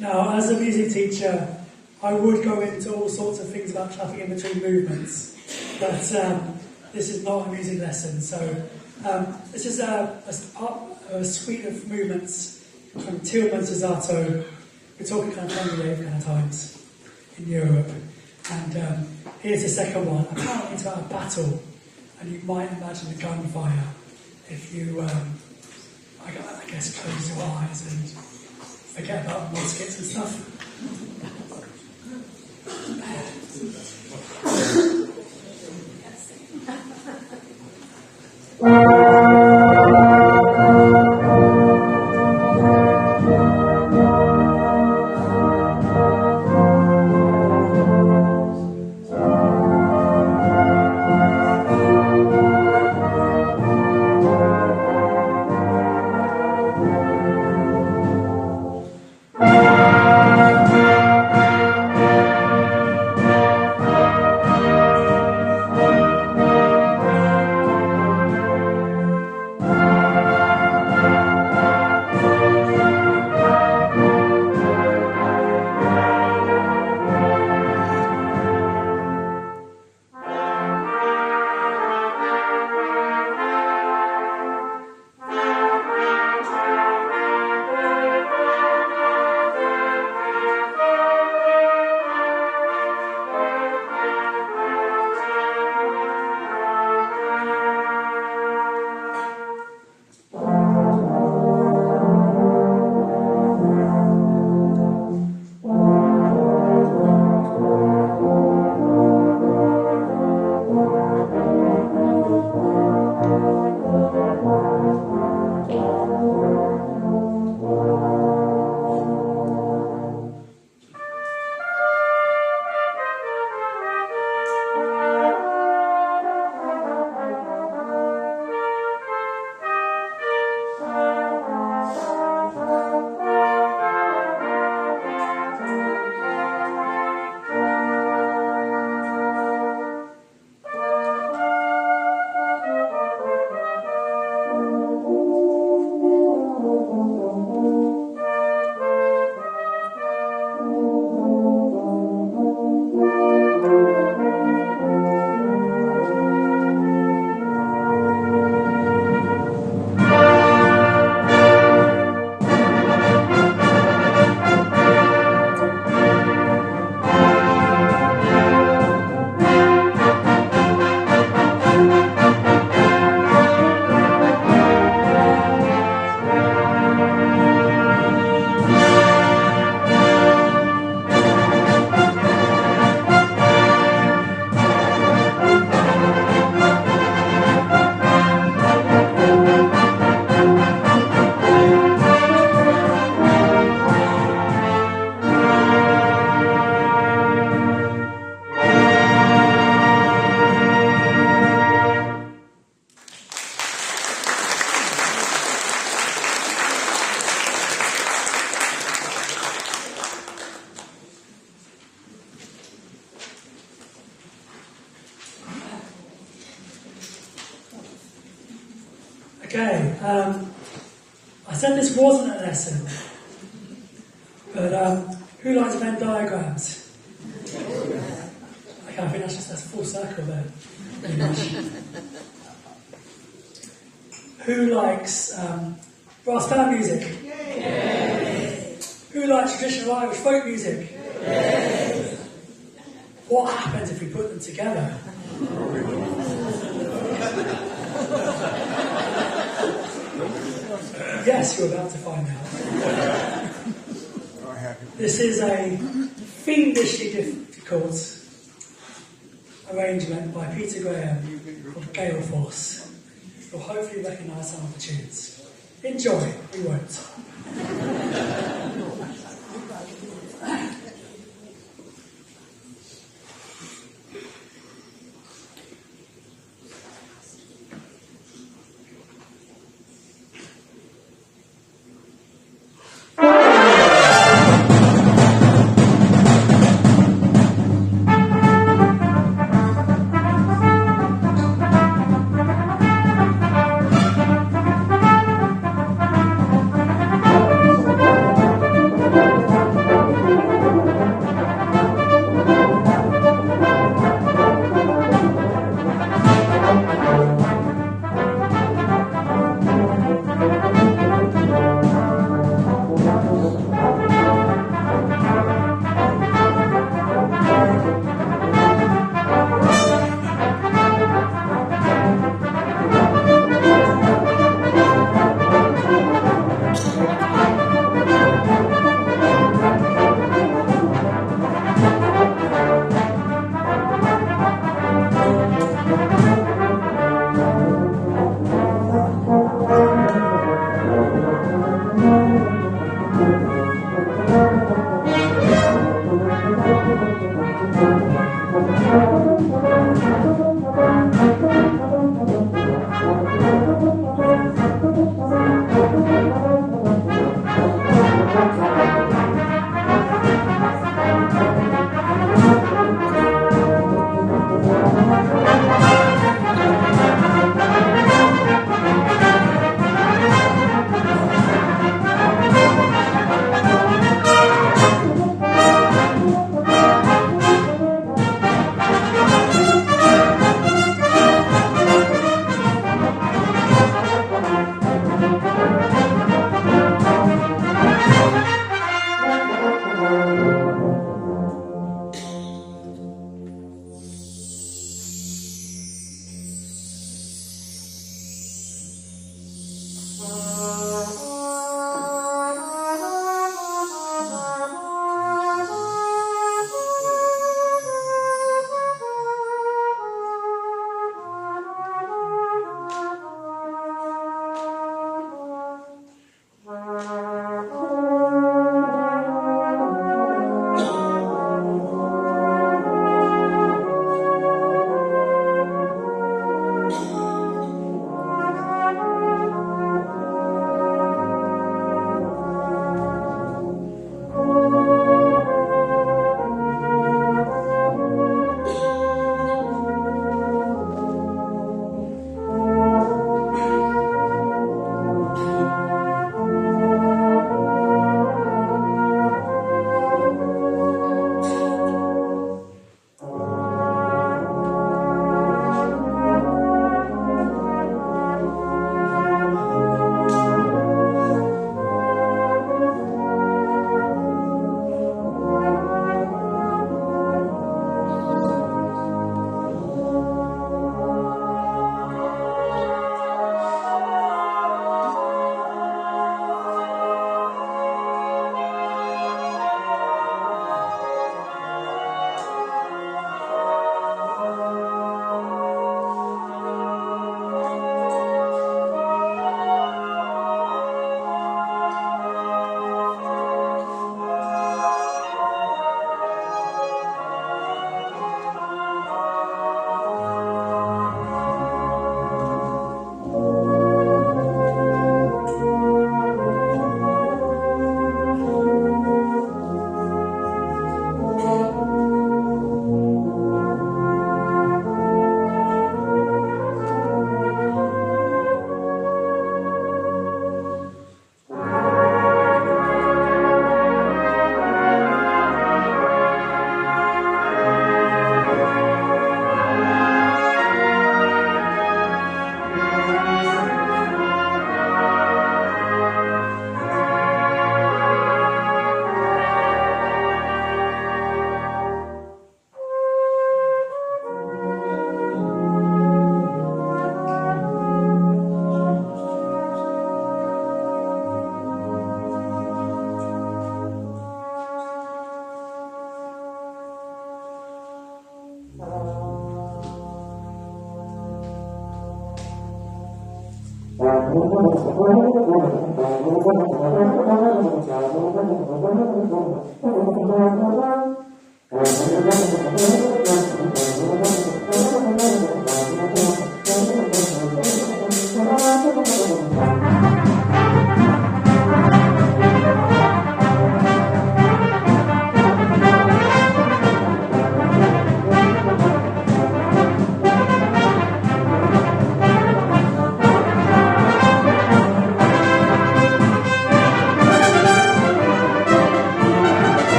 Now, as a music teacher, I would go into all sorts of things about traffic in between movements, but this is not a music lesson, so it's just a suite of movements from Tillman to Zato. We're talking kind of Henry VIII kind of times in Europe, and here's the second one. Apparently it's about a battle, and you might imagine the gunfire if you, I guess, close your eyes and forget about muskets and stuff. Okay, I said this wasn't a lesson, but who likes Venn diagrams? Okay, I think that's a full circle there. Who likes brass band music? Who likes traditional Irish folk music? What happens if we put them together? Yes, you're about to find out. This is a fiendishly difficult arrangement by Peter Graham called Gale Force. You'll hopefully recognise some of the tunes. Enjoy, we won't.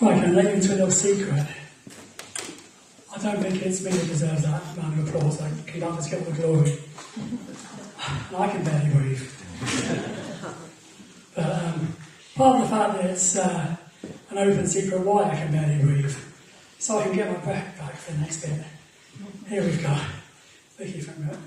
Right, can I let you into a little secret? I don't think it's me that deserves that round of applause. Like, King Arthur's get all the glory. I can barely breathe. But part of the fact that it's an open secret why I can barely breathe, so I can get my breath back for the next bit. Here we've got Vicky for a minute.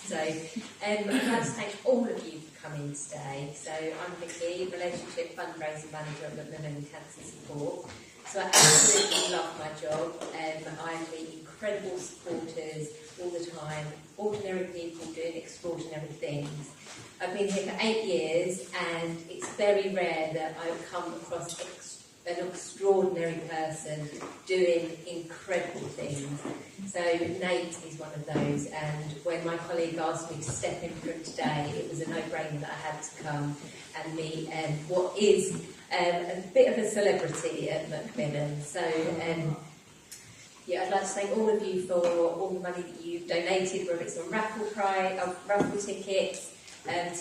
So I'd like to thank all of you for coming today. So I'm Vicky, Relationship Fundraising Manager at MacMillan Cancer Support. So I absolutely love my job. I meet incredible supporters all the time, ordinary people doing extraordinary things. I've been here for 8 years and it's very rare that I've come across an extraordinary person doing incredible things. So Nate is one of those, and when my colleague asked me to step in for him today, it was a no-brainer that I had to come and meet what is a bit of a celebrity at MacMillan. So yeah, I'd like to thank all of you for all the money that you've donated, whether it's on raffle tickets,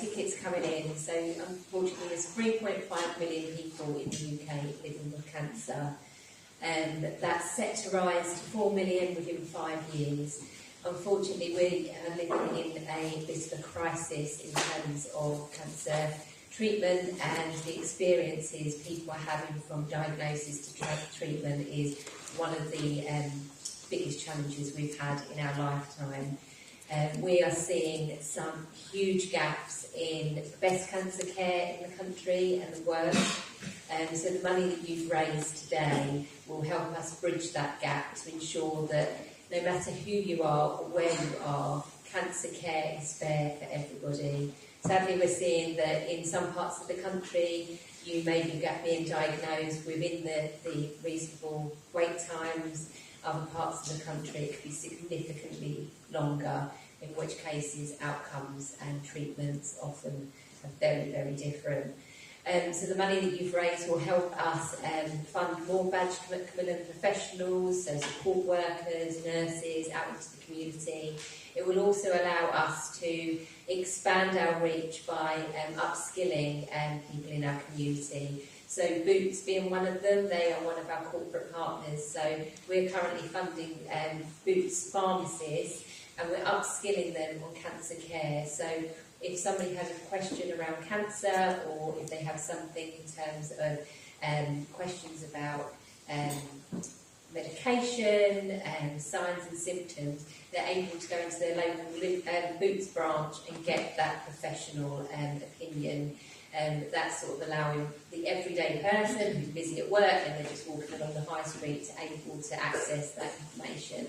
tickets coming in. So unfortunately there's 3.5 million people in the UK living with cancer. That's set to rise to 4 million within 5 years. Unfortunately, we are living in a bit of a crisis in terms of cancer treatment, and the experiences people are having from diagnosis to treatment is one of the biggest challenges we've had in our lifetime. We are seeing some huge gaps in breast cancer care in the country and the world. So the money that you've raised today will help us bridge that gap to ensure that no matter who you are or where you are, cancer care is fair for everybody. Sadly, we're seeing that in some parts of the country, you may be being diagnosed within the reasonable wait times. Other parts of the country, it could be significantly longer, in which cases outcomes and treatments often are very, very different. So the money that you've raised will help us fund more badged MacMillan professionals, so support workers, nurses out into the community. It will also allow us to expand our reach by upskilling people in our community. So Boots being one of them, they are one of our corporate partners. So we're currently funding Boots pharmacies, and we're upskilling them on cancer care. So if somebody has a question around cancer, or if they have something in terms of questions about medication, signs and symptoms, they're able to go into their local Boots branch and get that professional opinion. That's sort of allowing the everyday person who's busy at work and they're just walking along the high street to able to access that information.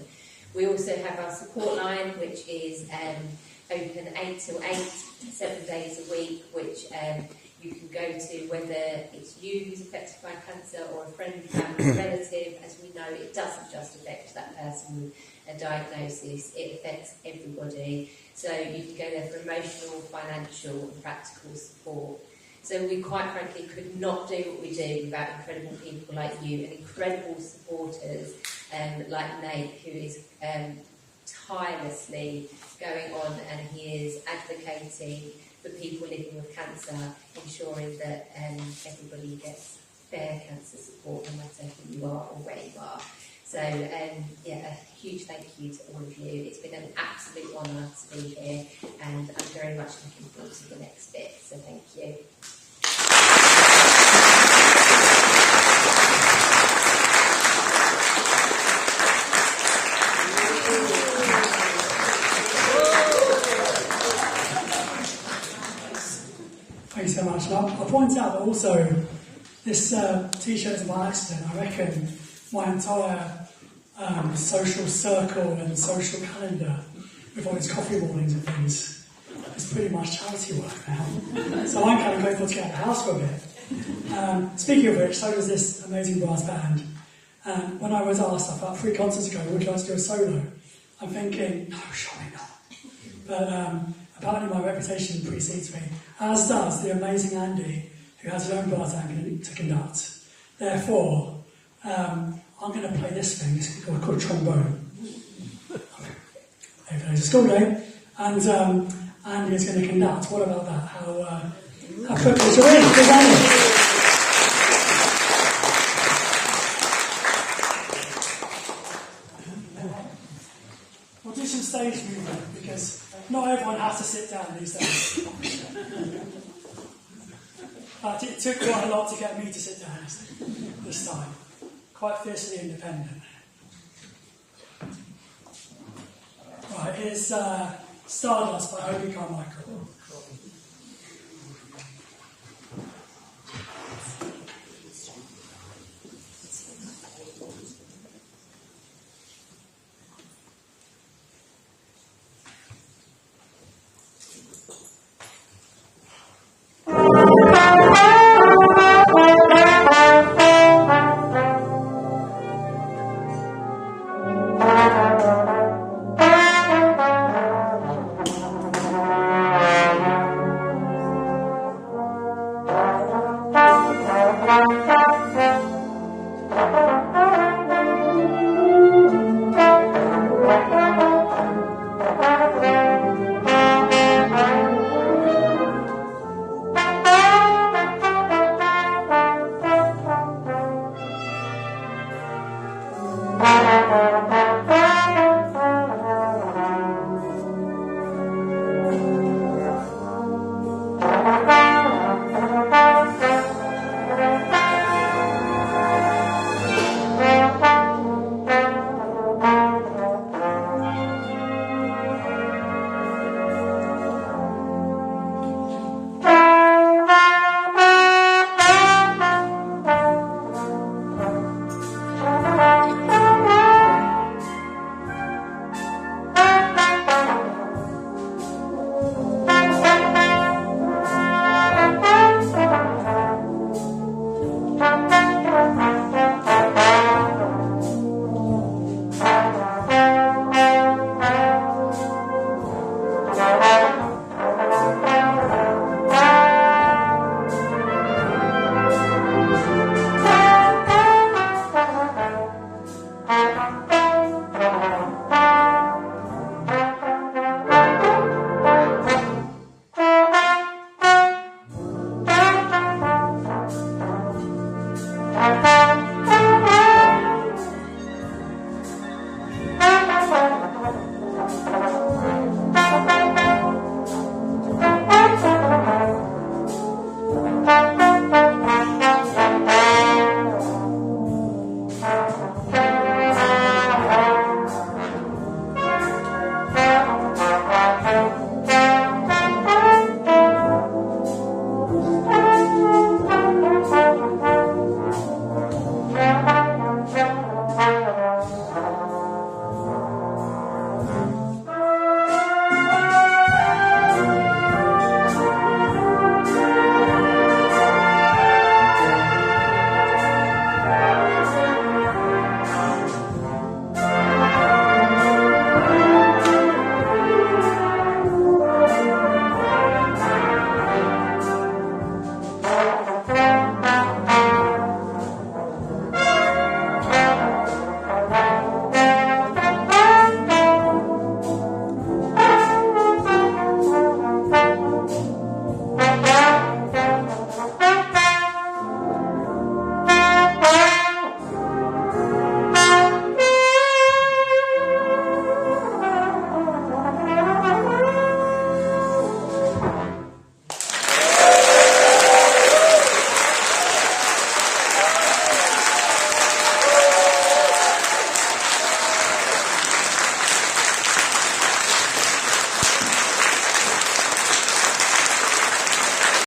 We also have our support line, which is open 8 till 8, 7 days a week, which you can go to, whether it's you who's affected by cancer or a friend, family, relative. As we know, it doesn't just affect that person with a diagnosis, it affects everybody. So you can go there for emotional, financial and practical support. So we quite frankly could not do what we do without incredible people like you and incredible supporters like Nate, who is tirelessly going on, and he is advocating for people living with cancer, ensuring that everybody gets fair cancer support, no matter who you are or where you are. So yeah, a huge thank you to all of you. It's been an absolute honour to be here, and I'm very much looking forward to the next bit, so thank you. Thanks so much. And I'll point out that also this t-shirt is by accident. I reckon my entire social circle and social calendar with all these coffee mornings and things is pretty much charity work now. So I'm kind of grateful to get out of the house for a bit. Speaking of which, so does this amazing brass band. When I was asked about 3 concerts ago, would you like to do a solo? I'm thinking, no, surely not. But apparently my reputation precedes me, as does the amazing Andy, who has his own brass band to conduct. Therefore, I'm going to play this thing. It's called trombone. It's a school day, and Andy is going to conduct. What about that? How privileged are we? Here's Andy. We'll do some stage movement because not everyone has to sit down these days. But it took quite a lot to get me to sit down this time. Quite fiercely independent. Right, here's Stardust by Obi Carmichael.